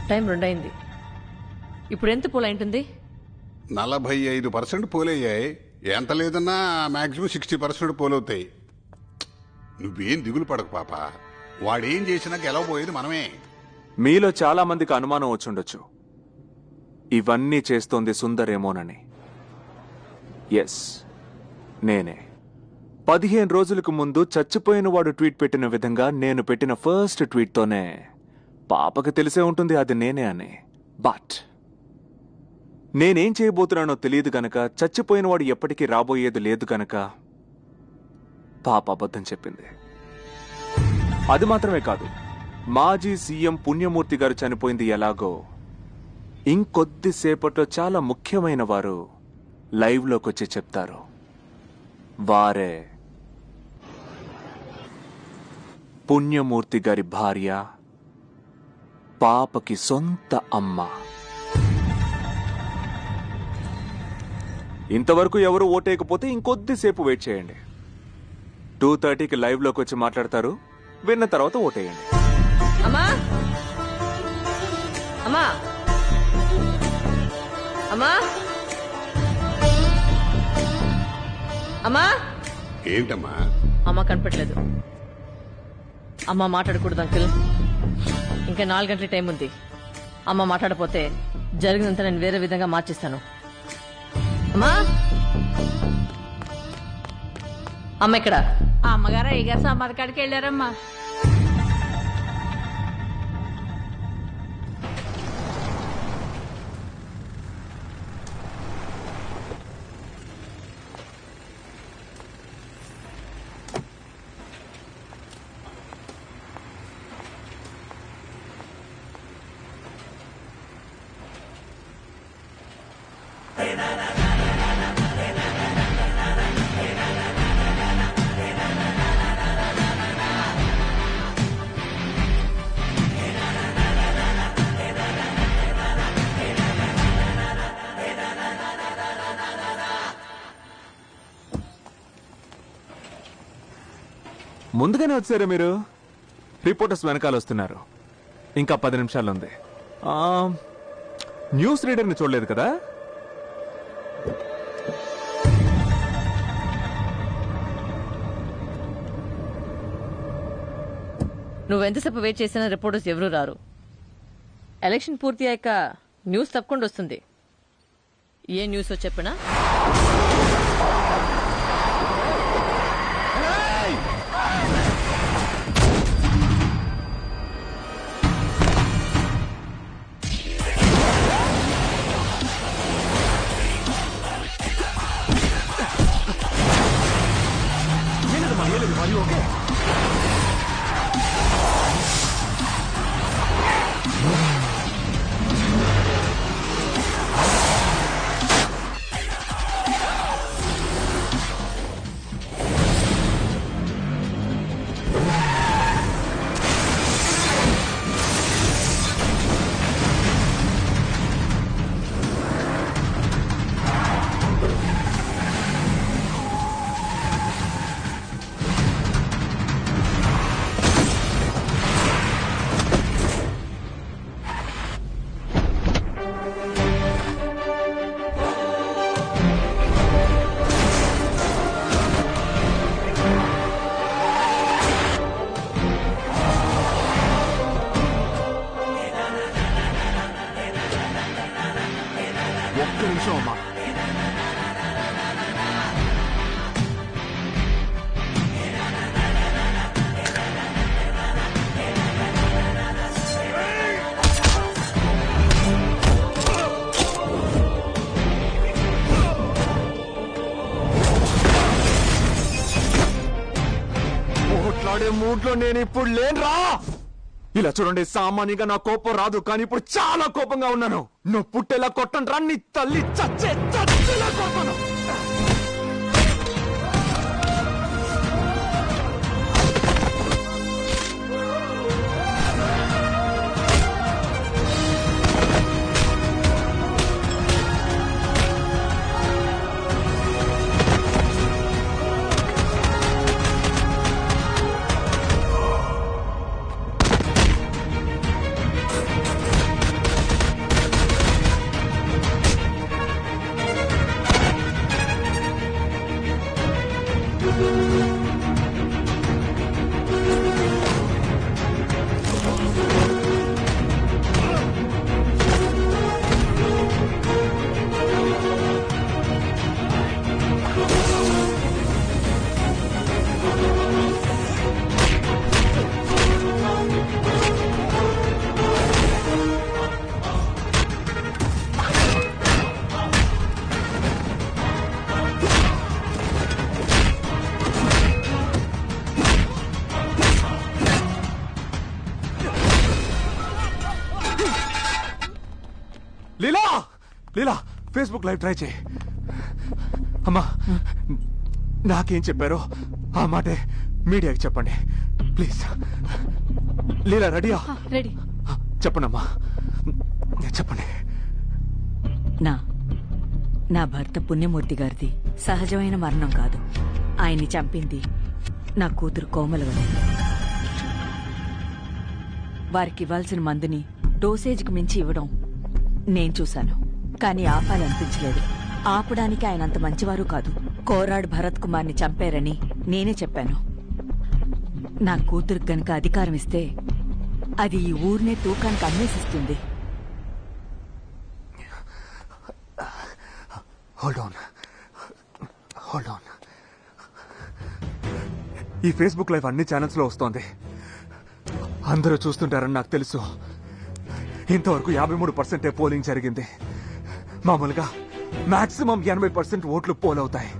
Time 2 అయింది. ఇప్పుడు ఎంత పోల్ అయింటుంది? 45% పోలయ్యాయి. ఎంత లేదన్నా మాక్సిమం 60% పోలవుతాయి. నువ్వేం దిగులు పడకు పాప, వాడేం చేసినా గెలవబోయేది మనమే. మీలో చాలా మందికి అనుమానం వచ్చుండొచ్చు, ఇవన్నీ చేస్తోంది సుందరేమోనని. ఎస్, నేనే. 15 రోజులకు ముందు చచ్చిపోయిన వాడు ట్వీట్ పెట్టిన విధంగా నేను పెట్టిన ఫస్ట్ ట్వీట్తోనే పాపకి తెలిసే ఉంటుంది అది నేనే అని. బట్ నేనేం చేయబోతున్నానో తెలియదు గనక, చచ్చిపోయిన వాడు ఎప్పటికీ రాబోయేది లేదు గనక పాప అబద్ధం చెప్పింది. అది మాత్రమే కాదు, మాజీ సీఎం పుణ్యమూర్తి గారు చనిపోయింది ఎలాగో, ఇంకొద్దిసేపట్లో చాలా ముఖ్యమైన వారు లైవ్లోకి వచ్చి చెప్తారు. వారే పుణ్యమూర్తి గారి భార్య, పాపకి సొంత అమ్మ. ఇంతవరకు ఎవరు ఓటేయకపోతే ఇంకొద్దిసేపు వెయిట్ చేయండి. 2:30కి లైవ్లోకి వచ్చి మాట్లాడతారు. విన్న తర్వాత ఓటేయండి. అమ్మా అమ్మా అమ్మా అమ్మా ఏంటమ్మా? అమ్మ కనపట్లేదు. అమ్మ మాట్లాడకూడదు అంకుల్. ఇంకా 4 గంటల టైం ఉంది. అమ్మ మాట్లాడపోతే జరిగినంత నేను వేరే విధంగా మార్చిస్తాను. అమ్మా అమ్మ ఇక్కడ. అమ్మగారు అయ్యగారు సమాధి కాడికి వెళ్ళారమ్మా. ముందుగానే వచ్చారా మీరు? రిపోర్టర్స్ వెనకాల వస్తున్నారు. ఇంకా 10 నిమిషాలు ఉంది. న్యూస్ రీడర్ని చూడలేదు కదా? నువ్వెంతసేపు వెయిట్ చేసినా రిపోర్టర్స్ ఎవరూ రారు. ఎలక్షన్ పూర్తి అయ్యాక న్యూస్ తప్పకుండా వస్తుంది. ఏ న్యూస్ చెప్పినా ఒక్క నిమిషం అమ్మా. ఓట్లాడే మూడ్లో నేను ఇప్పుడు లేనురా. ఇలా చూడండి, సామాన్యంగా నా కోపం రాదు, కానీ ఇప్పుడు చాలా కోపంగా ఉన్నాను. నువ్వు పుట్టేలా కొట్టండి రా, నీ తల్లి చచ్చేలా కొడతాను. లీలా లీలా ఫేస్బుక్ లైవ్ ట్రై చేయి. అమ్మా నాకేం చెప్పారో ఆ మాటే మీడియాకి చెప్పండి ప్లీజ్. లీలా రెడీయా? రెడీ. చెప్పండమ్మా, చెప్పండి. నా భర్త పుణ్యమూర్తి గారిది సహజమైన మరణం కాదు. ఆయన్ని చంపింది నా కూతురు కోమలవల్లి. వారికి ఇవ్వాల్సిన మందుని డోసేజ్కి మించి ఇవ్వడం నేను చూశాను, కానీ ఆపాలనిపించలేదు. ఆపడానికి ఆయన అంత మంచివారు కాదు. కోరాడ్ భరత్ కుమార్ని చంపారని నేనే చెప్పాను. నా కూతురికి గనక అధికారం ఇస్తే అది ఈ ఊరినే తూకానికి అన్వేషిస్తుంది. Hold on. ఈ ఫేస్బుక్ లైవ్ అన్ని ఛానల్స్ లో వస్తోంది. అందరూ చూస్తుంటారని నాకు తెలుసు. ఇంతవరకు 53% పోలింగ్ జరిగింది. మామూలుగా మాక్సిమం 80% ఓట్లు పోలవుతాయి.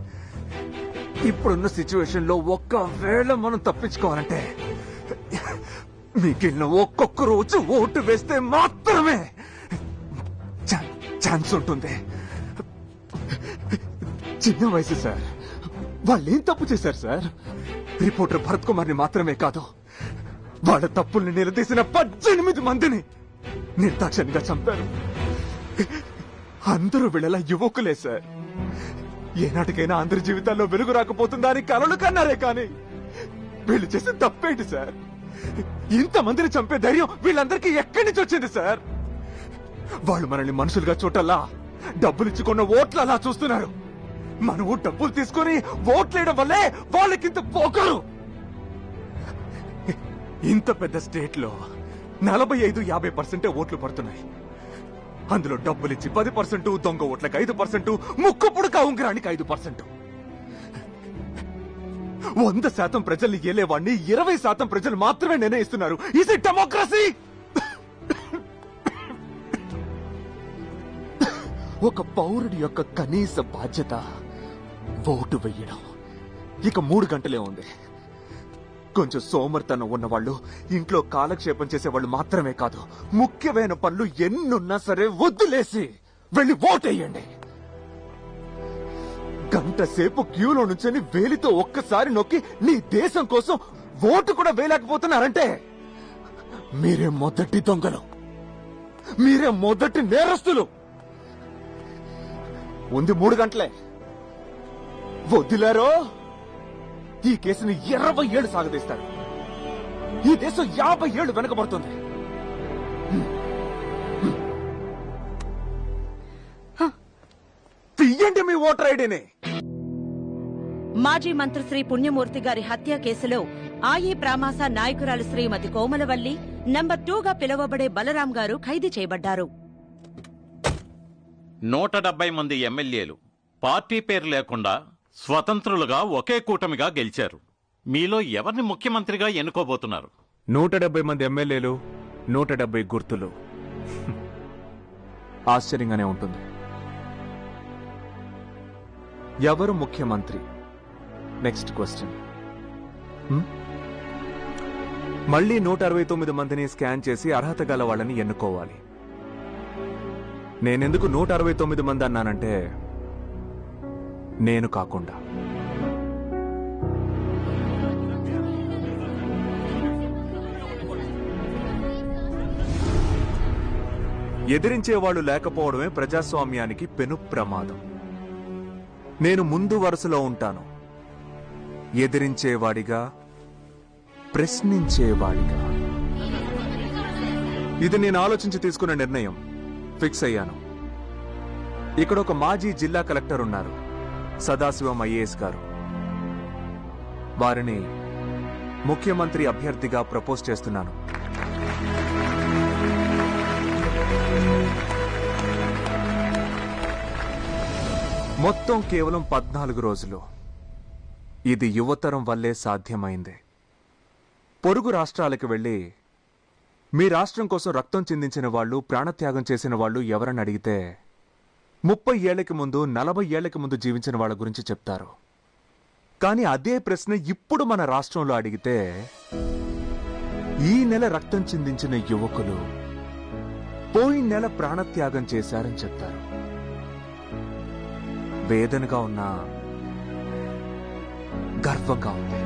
ఇప్పుడున్న సిచ్యువేషన్ లో ఒక్కవేళ మనం తప్పించుకోవాలంటే మిగిలిన ఒక్కొక్క రోజు ఓటు వేస్తే మాత్రమే ఛాన్స్ ఉంటుంది. చిన్న వయసు సార్, వాళ్ళేం తప్పు చేశారు సార్? రిపోర్టర్ భరత్ కుమార్ ని మాత్రమే కాదు, వాళ్ళ తప్పుల్ని నిలదీసిన 18 మందిని నిర్దాక్షణ్యంగా చంపారు. అందరూ వీళ్ళలా యువకులే సార్. ఏనాటికైనా అందరి జీవితాల్లో వెలుగు రాకపోతుందా అని కలలు కన్నారే కానీ వీళ్ళు చేసే తప్పేంటి సార్? ఇంతమందిని చంపే ధైర్యం వీళ్ళందరికీ ఎక్కడి నుంచి వచ్చింది సార్? వాళ్ళు మనల్ని మనుషులుగా చూడల్లా డబ్బులిచ్చుకున్న ఓట్లు అలా చూస్తున్నారు. మనం డబ్బులు తీసుకుని ఓట్లేయడం వల్లే వాళ్ళకింత పోకరు. ఇంత పెద్ద స్టేట్ లో 45-50% ఓట్లు పడుతున్నాయి. అందులో డబ్బులిచ్చి 10%, దొంగ ఓట్లకు 5%, ముక్కు పుడక ఉంగరానికి 5%. 100% ప్రజల్ని ఏలేవాడిని 20% ప్రజలు మాత్రమే నిర్ణయిస్తున్నారు. Is it democracy? ఒక పౌరుడి యొక్క కనీస బాధ్యత ఓటు వెయ్యడం. ఇక 3 గంటలే ఉంది. కొంచెం సోమర్తనం ఉన్నవాళ్ళు, ఇంట్లో కాలక్షేపం చేసేవాళ్ళు మాత్రమే కాదు, ముఖ్యమైన పనులు ఎన్నున్నా సరే వద్దులేసి వెళ్ళి ఓటేయండి. గంట సేపు క్యూలో నుంచొని వేలితో ఒక్కసారి నొక్కి నీ దేశం కోసం ఓటు కూడా వేయలేకపోతున్నారంటే మీరే మొదటి దొంగలు, మీరే మొదటి నేరస్తులు. ఉంది 3 గంటలే. వదిలారో ఈ కేసుని 20 ఏళ్లు సాగదీస్తారు. ఈ దేశం 50 ఏళ్లు వెనకబడుతుంది. తీయండి మీ ఓటర్ ఐడిని. మాజీ మంత్రి శ్రీ పుణ్యమూర్తి గారి హత్య కేసులో ఆయి ప్రామాస నాయకురాలు శ్రీమతి కోమలవల్లి నంబర్ 2గా పిలువబడే బలరాం గారు ఖైదు చేయబడ్డారు. 170 మంది ఎమ్మెల్యేలు పార్టీ పేరు లేకుండా స్వతంత్రులుగా ఒకే కూటమిగా గెలిచారు. మీలో ఎవరిని ముఖ్యమంత్రిగా ఎన్నుకోబోతున్నారు? 170 మంది ఎమ్మెల్యేలు, 170 గుర్తులు. ఆశ్చర్యంగానే ఉంటుంది. ఎవరు ముఖ్యమంత్రి? Next question. మళ్ళీ 169 మందిని స్కాన్ చేసి అర్హత గల వాళ్ళని ఎన్నుకోవాలి. నేనెందుకు 169 మంది అన్నానంటే నేను కాకుండా ఎదిరించేవాళ్లు లేకపోవడమే ప్రజాస్వామ్యానికి పెను ప్రమాదం. నేను ముందు వరుసలో ఉంటాను, ఎదిరించేవాడిగా, ప్రశ్నించేవాడిగా. ఇది నేను ఆలోచించి తీసుకున్న నిర్ణయం. ఫిక్స్ అయ్యాను. ఇక్కడ ఒక మాజీ జిల్లా కలెక్టర్ ఉన్నారు, సదాశివం ఐఏఎస్ గారు. వారిని ముఖ్యమంత్రి అభ్యర్థిగా ప్రపోజ్ చేస్తున్నాను. మొత్తం కేవలం 14 రోజులు. ఇది యువతరం వల్లే సాధ్యమైంది. పొరుగు రాష్ట్రాలకు వెళ్లి మీ రాష్ట్రం కోసం రక్తం చిందించిన వాళ్ళు, ప్రాణత్యాగం చేసిన వాళ్ళు ఎవరని అడిగితే 30 ఏళ్లకి ముందు, 40 ఏళ్లకి ముందు జీవించిన వాళ్ళ గురించి చెప్తారు. కానీ అదే ప్రశ్న ఇప్పుడు మన రాష్ట్రంలో అడిగితే ఈ నెల రక్తం చిందించిన యువకులు పోయిన నెల ప్రాణత్యాగం చేశారని చెప్తారు. వేదనగా ఉన్నా గర్వంగా ఉంది.